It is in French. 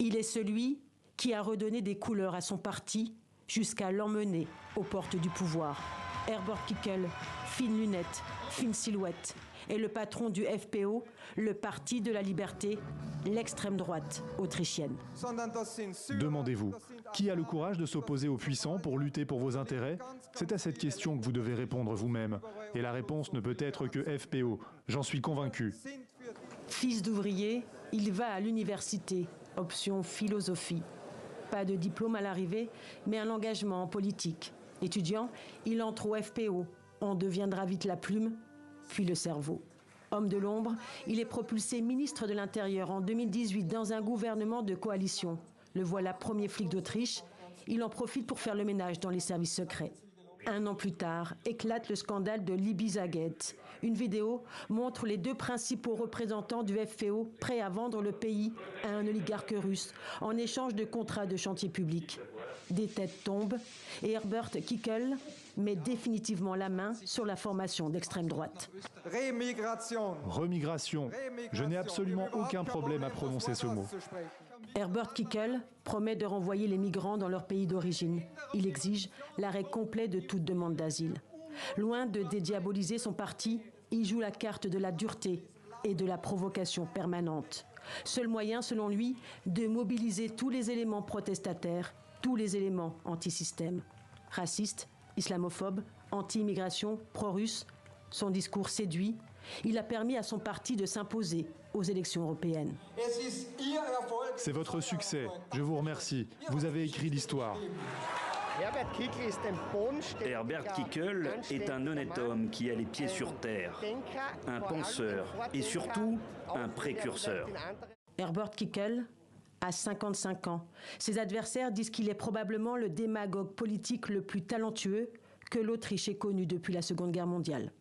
Il est celui qui a redonné des couleurs à son parti jusqu'à l'emmener aux portes du pouvoir. Herbert Kickl, fine lunette, fine silhouette, est le patron du FPO, le Parti de la Liberté, l'extrême droite autrichienne. Demandez-vous, qui a le courage de s'opposer aux puissants pour lutter pour vos intérêts? C'est à cette question que vous devez répondre vous-même. Et la réponse ne peut être que FPO, j'en suis convaincu. Fils d'ouvrier, il va à l'université, option philosophie. Pas de diplôme à l'arrivée, mais un engagement en politique. Étudiant, il entre au FPO. On deviendra vite la plume, puis le cerveau. Homme de l'ombre, il est propulsé ministre de l'Intérieur en 2018 dans un gouvernement de coalition. Le voilà premier flic d'Autriche. Il en profite pour faire le ménage dans les services secrets. 1 an plus tard, éclate le scandale de l'Ibizagate. Une vidéo montre les 2 principaux représentants du FPO prêts à vendre le pays à un oligarque russe en échange de contrats de chantier public. Des têtes tombent et Herbert Kickl met définitivement la main sur la formation d'extrême droite. Remigration. Je n'ai absolument aucun problème à prononcer ce mot. Herbert Kickl promet de renvoyer les migrants dans leur pays d'origine. Il exige l'arrêt complet de toute demande d'asile. Loin de dédiaboliser son parti, il joue la carte de la dureté et de la provocation permanente. Seul moyen, selon lui, de mobiliser tous les éléments protestataires, tous les éléments anti-système. Raciste, islamophobe, anti-immigration, pro-russe, son discours séduit. Il a permis à son parti de s'imposer aux élections européennes. C'est votre succès. Je vous remercie. Vous avez écrit l'histoire. Herbert Kickl est un honnête homme qui a les pieds sur terre, un penseur et surtout un précurseur. Herbert Kickl a 55 ans. Ses adversaires disent qu'il est probablement le démagogue politique le plus talentueux que l'Autriche ait connu depuis la Seconde Guerre mondiale.